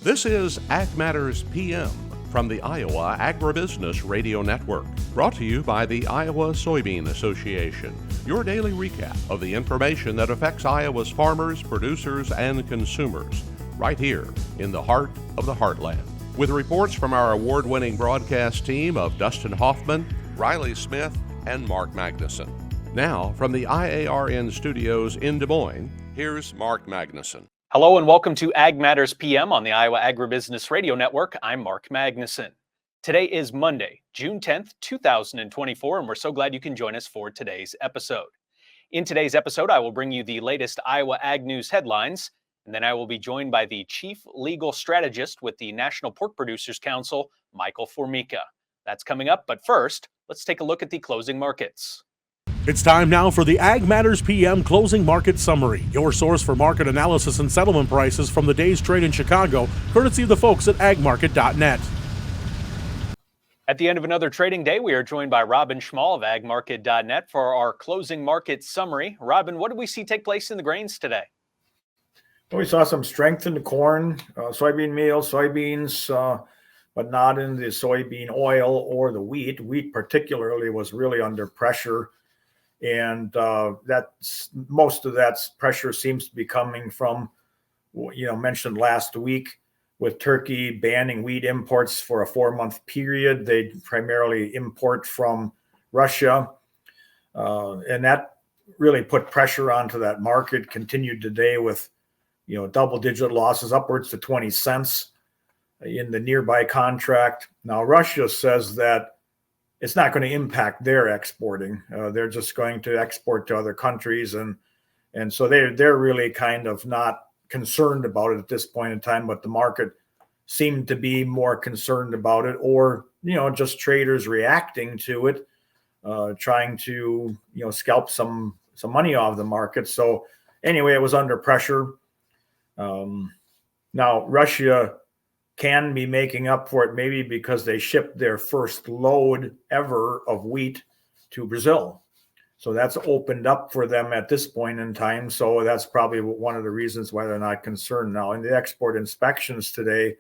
This is Ag Matters PM from the Iowa Agribusiness Radio Network, brought to you by the Iowa Soybean Association, your daily recap of the information that affects Iowa's farmers, producers, and consumers, right here in the heart of the heartland. With reports from our award-winning broadcast team of Dustin Hoffman, Riley Smith, and Mark Magnuson. Now, from the IARN studios in Des Moines, here's Mark Magnuson. Hello and welcome to Ag Matters PM on the Iowa Agribusiness Radio Network. I'm Mark Magnuson. Today is Monday, June 10th, 2024, and we're so glad you can join us for today's episode. In today's episode, I will bring you the latest Iowa Ag News headlines, and then I will be joined by the Chief Legal Strategist with the National Pork Producers Council, Michael Formica. That's coming up, but first, let's take a look at the closing markets. It's time now for the Ag Matters PM Closing Market Summary, your source for market analysis and settlement prices from the day's trade in Chicago, courtesy of the folks at agmarket.net. At the end of another trading day, we are joined by Robin Schmahl of agmarket.net for our closing market summary. Robin, what did we see take place in the grains today? Well, we saw some strength in the corn, soybean meal, soybeans, but not in the soybean oil or the wheat. Wheat particularly was really under pressure. And that's most of that pressure seems to be coming from, mentioned last week with Turkey banning wheat imports for a 4-month period. They primarily import from Russia. And that really put pressure onto that market, continued today with, double-digit losses, upwards to 20 cents in the nearby contract. Now, Russia says that it's not going to impact their exporting. They're just going to export to other countries. And so they're really kind of not concerned about it at this point in time, but the market seemed to be more concerned about it, or, just traders reacting to it, trying to, scalp some money off the market. So anyway, it was under pressure. Now, Russia can be making up for it maybe because they shipped their first load ever of wheat to Brazil. So that's opened up for them at this point in time. So that's probably one of the reasons why they're not concerned now. In the export inspections today,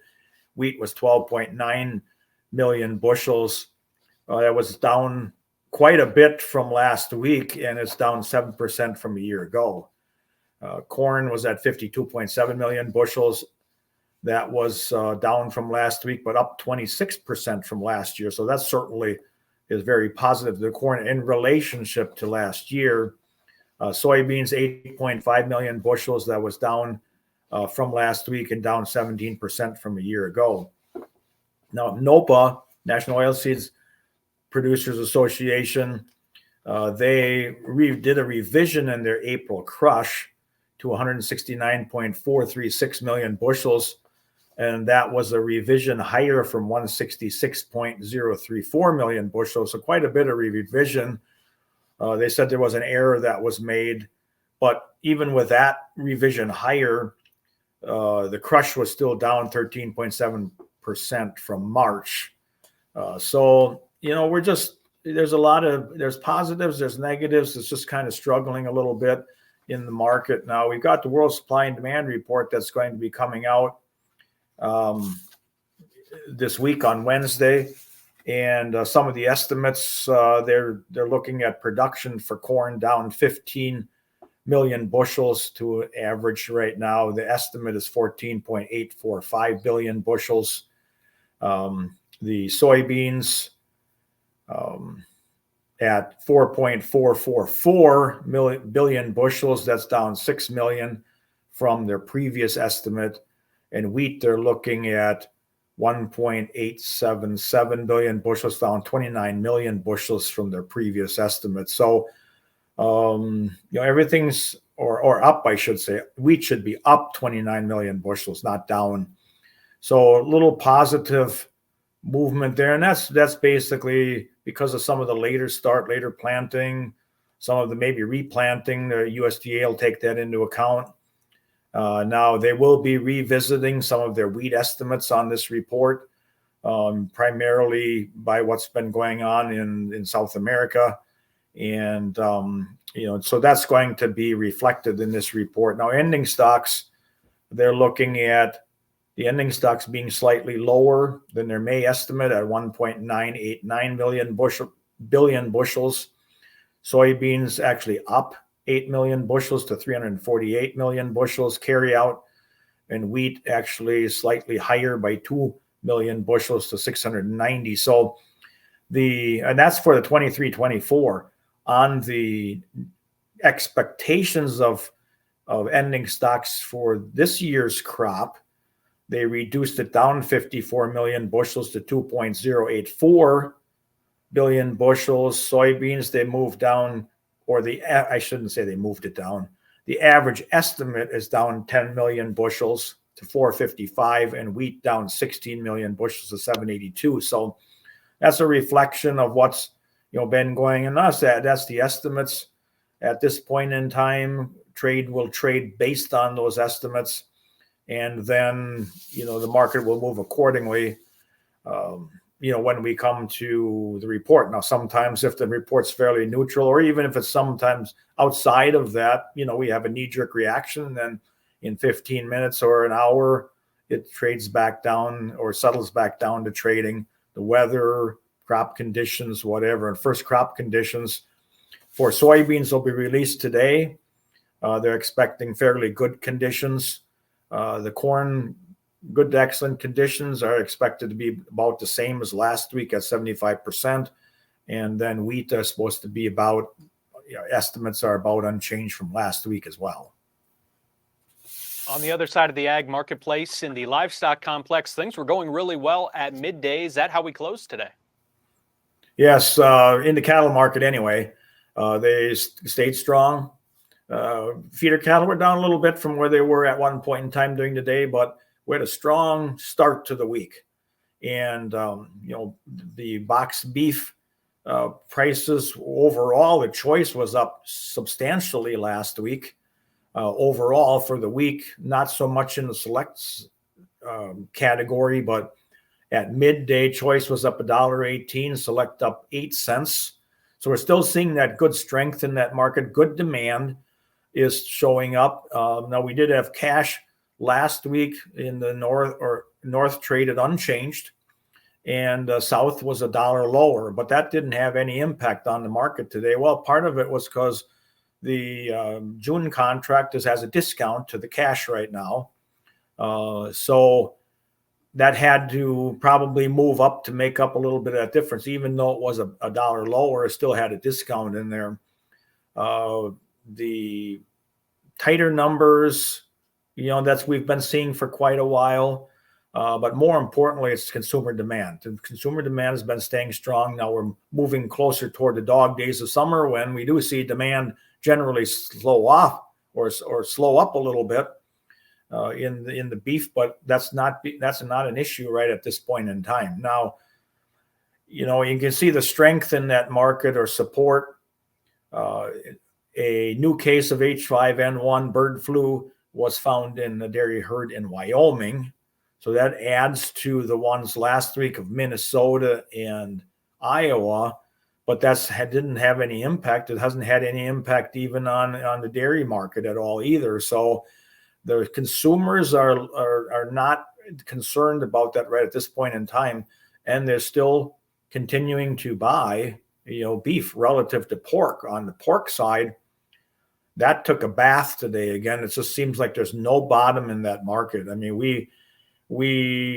wheat was 12.9 million bushels. That was down quite a bit from last week, and it's down 7% from a year ago. Corn was at 52.7 million bushels. That was down from last week, but up 26% from last year. So that certainly is very positive. The corn in relationship to last year. Soybeans, 8.5 million bushels. That was down from last week and down 17% from a year ago. Now, NOPA, National Oilseeds Producers Association, they did a revision in their April crush to 169.436 million bushels. And that was a revision higher from 166.034 million bushels. So quite a bit of revision. They said there was an error that was made. But even with that revision higher, the crush was still down 13.7% from March. So, there's positives, there's negatives. It's just kind of struggling a little bit in the market. Now, we've got the World Supply and Demand Report that's going to be coming out this week on Wednesday, and some of the estimates, they're looking at production for corn down 15 million bushels to average right now. The estimate is 14.845 billion bushels. The soybeans at 4.444 billion bushels. That's down 6 million from their previous estimate. And wheat, they're looking at 1.877 billion bushels, down 29 million bushels from their previous estimate. So, everything's or up, I should say. Wheat should be up 29 million bushels, not down. So a little positive movement there. And that's basically because of some of the later planting, some of the maybe replanting. The USDA will take that into account. Now, they will be revisiting some of their wheat estimates on this report, primarily by what's been going on in South America. And, so that's going to be reflected in this report. Now, ending stocks, they're looking at the ending stocks being slightly lower than their May estimate at 1.989 billion bushels. Soybeans actually up 8 million bushels to 348 million bushels carry out, and wheat actually slightly higher by 2 million bushels to 690. So and that's for the 23-24. On the expectations of ending stocks for this year's crop, they reduced it down 54 million bushels to 2.084 billion bushels. Soybeans, they moved down, or I shouldn't say they moved it down. The average estimate is down 10 million bushels to 455, and wheat down 16 million bushels to 782. So that's a reflection of what's been going on us. That's the estimates at this point in time. Trade will trade based on those estimates, and then the market will move accordingly. When we come to the report. Now, sometimes if the report's fairly neutral, or even if it's sometimes outside of that, we have a knee-jerk reaction, and then in 15 minutes or an hour, it trades back down or settles back down to trading. The weather, crop conditions, whatever. And first crop conditions for soybeans will be released today. They're expecting fairly good conditions. The corn, good to excellent conditions, are expected to be about the same as last week at 75%. And then wheat is supposed to be about, estimates are about unchanged from last week as well. On the other side of the ag marketplace, in the livestock complex, things were going really well at midday. Is that how we closed today? Yes, in the cattle market anyway, they stayed strong. Feeder cattle were down a little bit from where they were at one point in time during the day, but we had a strong start to the week. And, the box beef prices overall, the choice was up substantially last week. Overall for the week, not so much in the selects category, but at midday, choice was up $1.18, select up 8 cents. So we're still seeing that good strength in that market. Good demand is showing up. Now, we did have cash last week in the north traded unchanged, and south was $1 lower, but that didn't have any impact on the market today. Well, part of it was because the June contract has a discount to the cash right now. So that had to probably move up to make up a little bit of that difference. Even though it was $1 lower, it still had a discount in there. The tighter numbers, we've been seeing for quite a while. But more importantly, it's consumer demand. And consumer demand has been staying strong. Now we're moving closer toward the dog days of summer, when we do see demand generally slow off or slow up a little bit in the beef, but that's not an issue right at this point in time. Now, you can see the strength in that market or support. A new case of H5N1 bird flu was found in the dairy herd in Wyoming. So that adds to the ones last week of Minnesota and Iowa, but didn't have any impact. It hasn't had any impact even on the dairy market at all either. So the consumers are not concerned about that right at this point in time, and they're still continuing to buy beef relative to pork. On the pork side, that took a bath today. Again, it just seems like there's no bottom in that market. I mean, we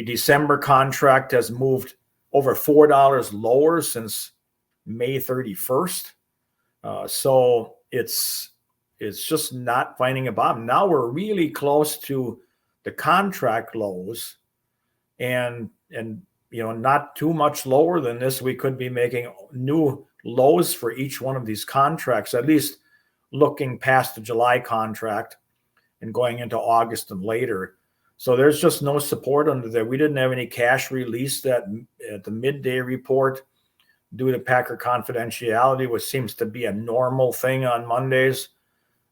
December contract has moved over $4 lower since May 31st. So it's just not finding a bottom. Now we're really close to the contract lows, and not too much lower than this. We could be making new lows for each one of these contracts, at least looking past the July contract and going into August and later. So there's just no support under there. We didn't have any cash released at the midday report due to Packer confidentiality, which seems to be a normal thing on Mondays.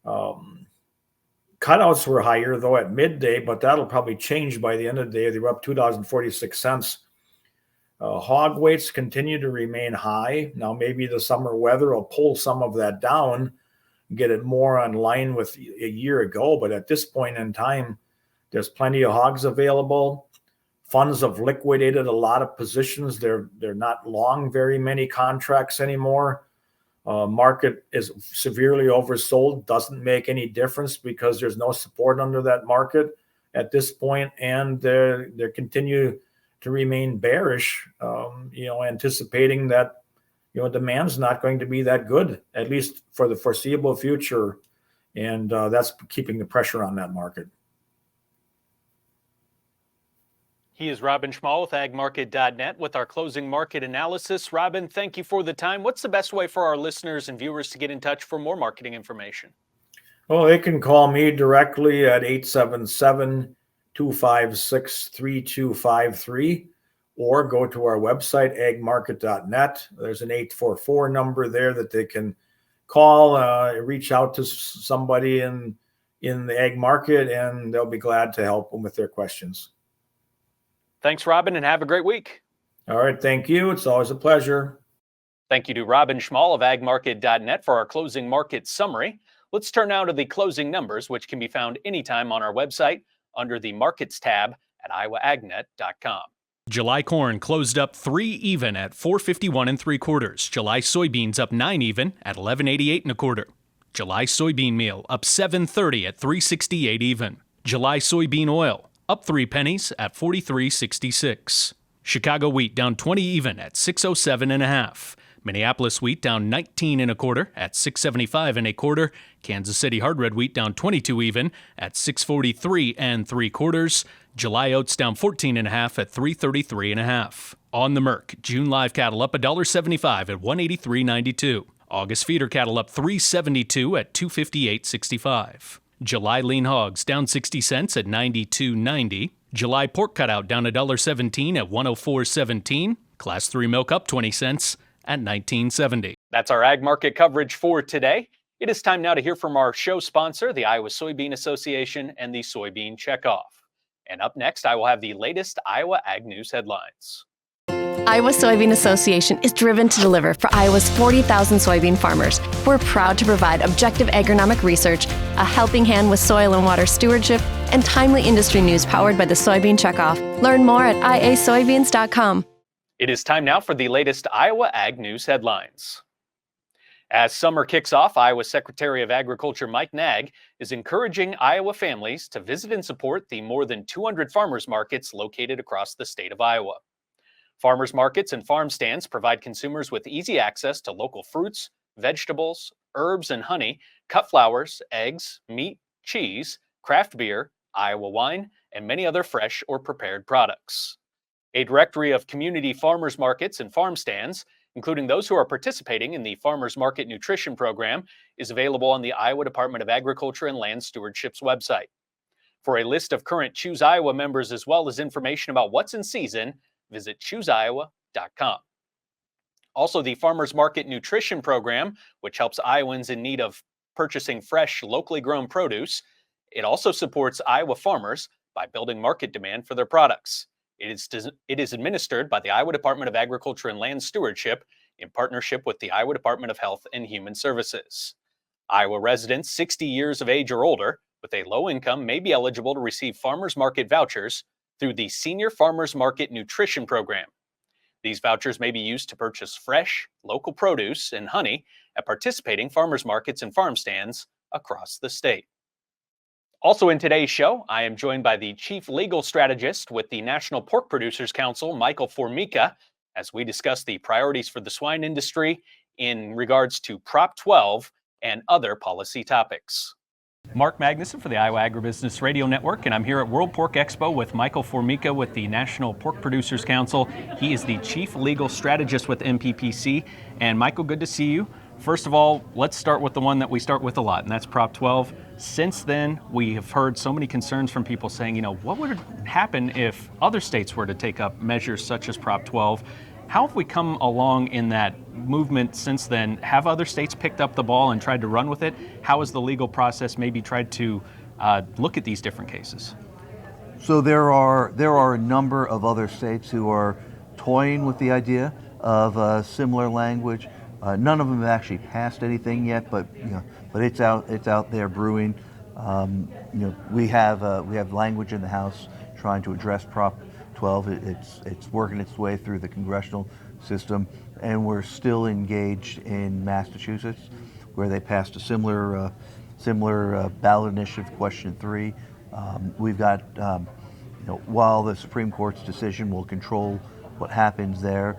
Cutouts were higher, though, at midday, but that'll probably change by the end of the day. They were up $2.46. Hog weights continue to remain high. Now, maybe the summer weather will pull some of that down, get it more in line with a year ago. But at this point in time, There's plenty of hogs available. Funds have liquidated a lot of positions. They're not long very many contracts anymore. Market is severely oversold. Doesn't make any difference because there's no support under that market at this point, and they continue to remain bearish. Anticipating that demand's not going to be that good, at least for the foreseeable future, and that's keeping the pressure on that market. He is Robin Schmahl with agmarket.net with our closing market analysis. Robin, thank you for the time. What's the best way for our listeners and viewers to get in touch for more marketing information? Well, they can call me directly at 877-256-3253 or go to our website, agmarket.net. There's an 844 number there that they can call, reach out to somebody in the ag market, and they'll be glad to help them with their questions. Thanks, Robin, and have a great week. All right, thank you. It's always a pleasure. Thank you to Robin Schmahl of agmarket.net for our closing market summary. Let's turn now to the closing numbers, which can be found anytime on our website under the Markets tab at iowaagnet.com. July corn closed up 3 even at 451 3/4. July soybeans up 9 even at 1188 1/4. July soybean meal up 730 at 368 even. July soybean oil up 3 pennies at 43.66. Chicago wheat down 20 even at 607 1/2. Minneapolis wheat down 19 1/4 at 675 1/4. Kansas City hard red wheat down 22 even at 643 3/4. July oats down 14 1/2 at 333 1/2. On the Merc, June live cattle up $1.75 at 183.92. August feeder cattle up 372 at 258.65. July lean hogs down 60 cents at 92.90. July pork cutout down $1.17 at 104.17. Class 3 milk up 20 cents at 19.70. That's our ag market coverage for today. It is time now to hear from our show sponsor, the Iowa Soybean Association and the Soybean Checkoff. And up next, I will have the latest Iowa Ag News headlines. Iowa Soybean Association is driven to deliver for Iowa's 40,000 soybean farmers. We're proud to provide objective agronomic research, a helping hand with soil and water stewardship, and timely industry news powered by the Soybean Checkoff. Learn more at iasoybeans.com. It is time now for the latest Iowa Ag News headlines. As summer kicks off, Iowa Secretary of Agriculture Mike Naig is encouraging Iowa families to visit and support the more than 200 farmers markets located across the state of Iowa. Farmers markets and farm stands provide consumers with easy access to local fruits, vegetables, herbs and honey, cut flowers, eggs, meat, cheese, craft beer, Iowa wine, and many other fresh or prepared products. A directory of community farmers markets and farm stands, including those who are participating in the Farmers Market Nutrition Program, is available on the Iowa Department of Agriculture and Land Stewardship's website. For a list of current Choose Iowa members as well as information about what's in season, visit chooseiowa.com. Also, the Farmers Market Nutrition Program, which helps Iowans in need of purchasing fresh, locally grown produce, it also supports Iowa farmers by building market demand for their products. It is administered by the Iowa Department of Agriculture and Land Stewardship in partnership with the Iowa Department of Health and Human Services. Iowa residents 60 years of age or older with a low income may be eligible to receive farmers market vouchers through the Senior Farmers Market Nutrition Program. These vouchers may be used to purchase fresh, local produce and honey at participating farmers markets and farm stands across the state. Also in today's show, I am joined by the Chief Legal Strategist with the National Pork Producers Council, Michael Formica, as we discuss the priorities for the swine industry in regards to Prop 12 and other policy topics. Mark Magnuson for the Iowa Agribusiness Radio Network, and I'm here at World Pork Expo with Michael Formica with the National Pork Producers Council. He is the Chief Legal Strategist with NPPC. And Michael, good to see you. First of all, let's start with the one that we start with a lot, and that's Prop 12. Since then, we have heard so many concerns from people saying, what would happen if other states were to take up measures such as Prop 12? How have we come along in that movement since then? Have other states picked up the ball and tried to run with it? How has the legal process maybe tried to look at these different cases? So there are a number of other states who are toying with the idea of similar language. None of them have actually passed anything yet, but it's out there brewing. We have language in the House trying to address Prop 12. It's working its way through the congressional system, and we're still engaged in Massachusetts, where they passed a similar ballot initiative, question 3. We've got, while the Supreme Court's decision will control what happens there,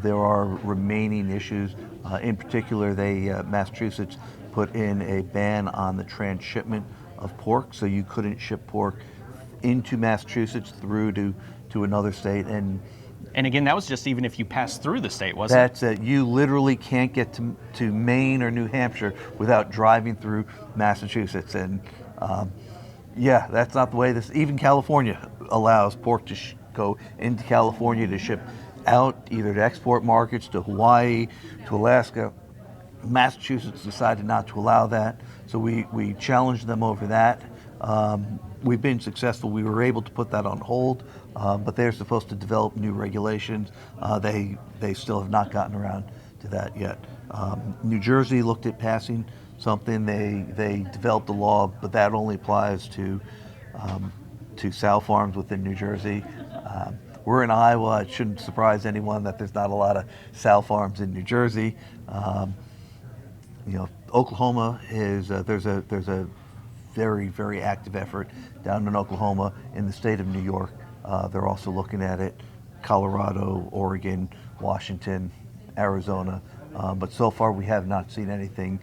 there are remaining issues. In particular, Massachusetts put in a ban on the transshipment of pork, so you couldn't ship pork into Massachusetts through to another state. And again, that was just even if you pass through the state, wasn't it? That's it. You literally can't get to Maine or New Hampshire without driving through Massachusetts. And that's not the way this, even California allows pork to go into California to ship out, either to export markets, to Hawaii, to Alaska. Massachusetts decided not to allow that, so we challenged them over that. We've been successful. We were able to put that on hold, but they're supposed to develop new regulations. They still have not gotten around to that yet. New Jersey looked at passing something. They developed a law, but that only applies to sow farms within New Jersey. We're in Iowa. It shouldn't surprise anyone that there's not a lot of sow farms in New Jersey. Oklahoma is there's a very, very active effort down in Oklahoma. In the state of New York, they're also looking at it. Colorado, Oregon, Washington, Arizona, but so far we have not seen anything.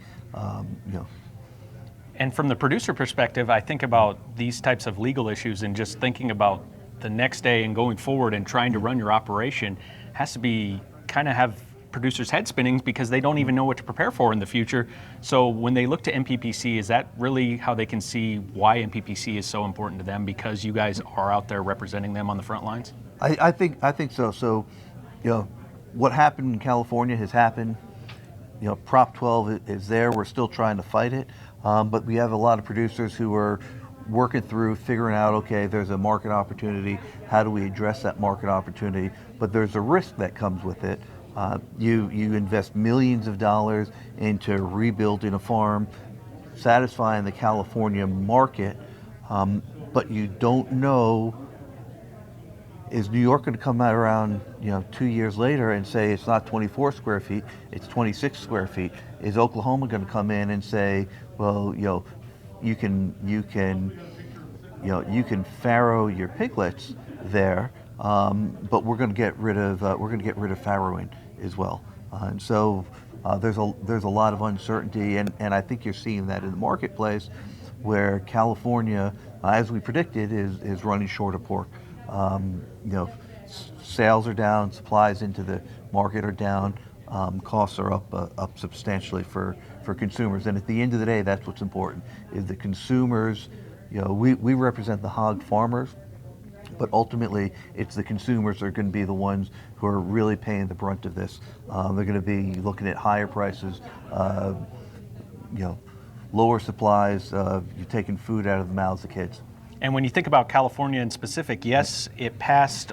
And from the producer perspective, I think about these types of legal issues and just thinking about the next day and going forward and trying to run your operation has to be kind of have producers' head spinning because they don't even know what to prepare for in the future. So when they look to NPPC, is that really how they can see why NPPC is so important to them, because you guys are out there representing them on the front lines? I think so. So, what happened in California has happened. Prop 12 is there. We're still trying to fight it, but we have a lot of producers who are working through figuring out, okay, there's a market opportunity. How do we address that market opportunity? But there's a risk that comes with it. You invest millions of dollars into rebuilding a farm, satisfying the California market, but you don't know, is New York going to come out around 2 years later and say it's not 24 square feet, it's 26 square feet? Is Oklahoma going to come in and say, well, you can farrow your piglets there, but we're going to get rid of farrowing as well. And so there's a lot of uncertainty, and I think you're seeing that in the marketplace, where California, as we predicted, is running short of pork. Sales are down, supplies into the market are down, costs are up substantially for consumers. And at the end of the day, that's what's important, is the consumers. We represent the hog farmers, but ultimately it's the consumers that are going to be the ones who are really paying the brunt of this. They're going to be looking at higher prices, lower supplies, you're taking food out of the mouths of kids. And when you think about California in specific, yes, it passed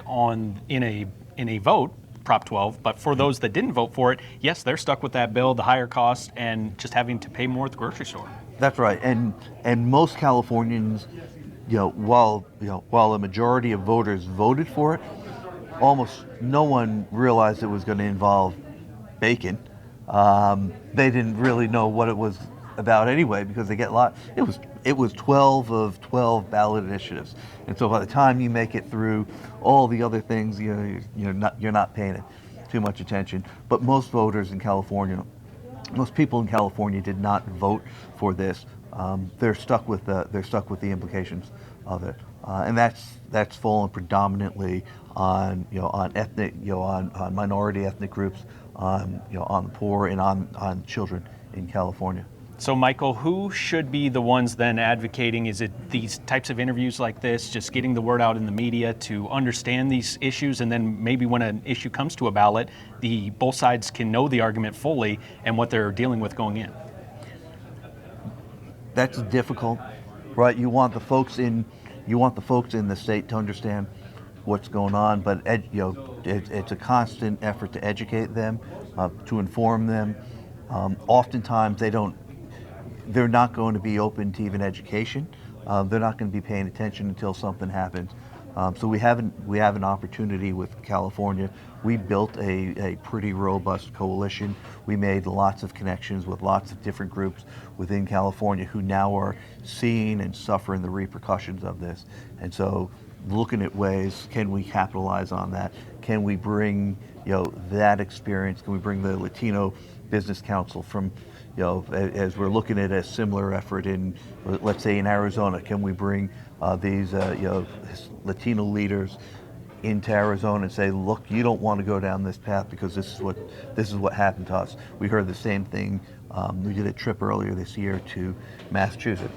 in a vote, Prop 12, but for those that didn't vote for it, yes, they're stuck with that bill, the higher cost, and just having to pay more at the grocery store. That's right, and most Californians, while a majority of voters voted for it, almost no one realized it was going to involve bacon. They didn't really know what it was about anyway, because they get a lot. It was 12 of 12 ballot initiatives, and so by the time you make it through all the other things, you're not paying it too much attention. But most voters in California, most people in California did not vote for this. They're stuck with the implications of it, and that's fallen predominantly on ethnic, on minority ethnic groups, on the poor, and on children in California. So, Michael, who should be the ones then advocating? Is it these types of interviews like this, just getting the word out in the media to understand these issues, and then maybe when an issue comes to a ballot, both sides can know the argument fully and what they're dealing with going in? That's difficult, right? You want the folks in the state to understand what's going on, but it's a constant effort to educate them, to inform them. Oftentimes they don't. they're not going to be open to even education. They're not going to be paying attention until something happens. So we have an opportunity with California. We built a pretty robust coalition. We made lots of connections with lots of different groups within California who now are seeing and suffering the repercussions of this. And so looking at ways, can we capitalize on that? Can we bring that experience? Can we bring the Latino Business Council from, as we're looking at a similar effort in, let's say in Arizona, can we bring these Latino leaders into Arizona and say, look, you don't want to go down this path because this is what happened to us. We heard the same thing. We did a trip earlier this year to Massachusetts.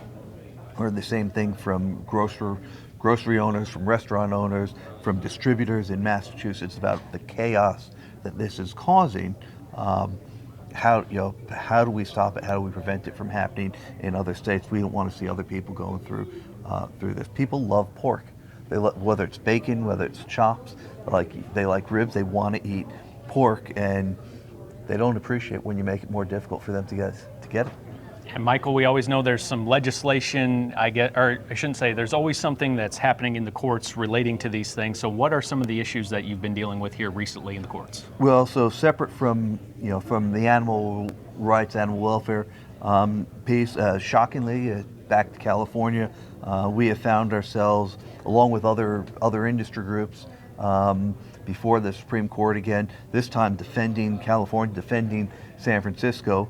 Heard the same thing from grocery owners, from restaurant owners, from distributors in Massachusetts about the chaos that this is causing. How do we stop it? How do we prevent it from happening in other states? We don't want to see other people going through this. People love pork. Whether it's bacon, whether it's chops, they like ribs. They want to eat pork, and they don't appreciate when you make it more difficult for them to get it. And Michael, we always know there's some legislation, there's always something that's happening in the courts relating to these things. So what are some of the issues that you've been dealing with here recently in the courts? Well, so separate from the animal rights, animal welfare piece, shockingly, back to California, we have found ourselves, along with other industry groups, before the Supreme Court again, this time defending California, defending San Francisco.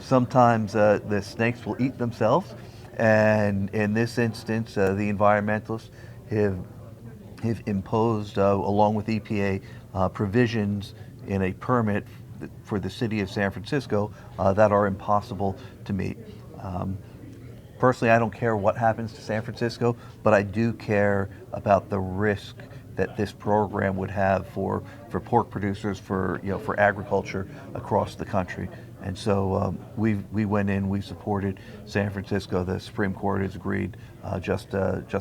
Sometimes the snakes will eat themselves, and in this instance, the environmentalists have imposed, along with EPA, provisions in a permit for the city of San Francisco that are impossible to meet. Personally, I don't care what happens to San Francisco, but I do care about the risk that this program would have for pork producers, for agriculture across the country. And so we went in, we supported San Francisco. The Supreme Court has agreed just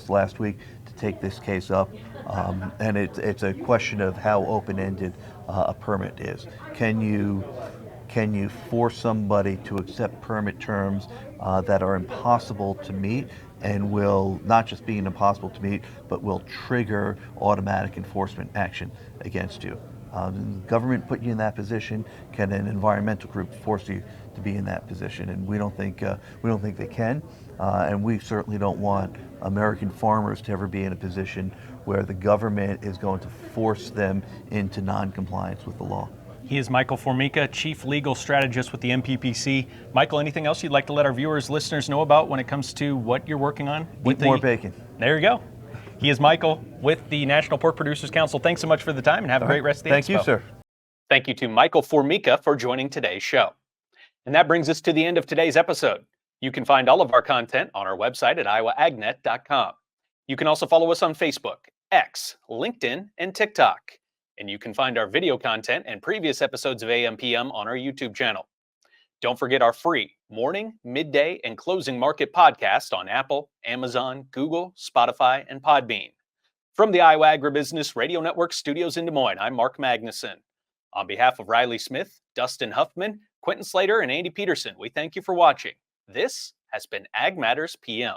last week to take this case up. And it's a question of how open-ended a permit is. Can you force somebody to accept permit terms that are impossible to meet, and will not just be impossible to meet, but will trigger automatic enforcement action against you? Government put you in that position. Can an environmental group force you to be in that position? And we don't think they can, and we certainly don't want American farmers to ever be in a position where the government is going to force them into non-compliance with the law. He is Michael Formica, Chief Legal Strategist with the MPPC. Michael, anything else you'd like to let our viewers, listeners know about when it comes to what you're working on? Eat more bacon. There you go. He is Michael with the National Pork Producers Council. Thanks so much for the time, and have a great rest of the Thank expo. you, sir. Thank you to Michael Formica for joining today's show. And that brings us to the end of today's episode. You can find all of our content on our website at iowaagnet.com. You can also follow us on Facebook, X, LinkedIn, and TikTok. And you can find our video content and previous episodes of AM/PM on our YouTube channel. Don't forget our free morning, midday, and closing market podcast on Apple, Amazon, Google, Spotify, and Podbean. From the Iowa Agribusiness Radio Network studios in Des Moines, I'm Mark Magnuson. On behalf of Riley Smith, Dustin Huffman, Quentin Slater, and Andy Peterson, we thank you for watching. This has been Ag Matters PM.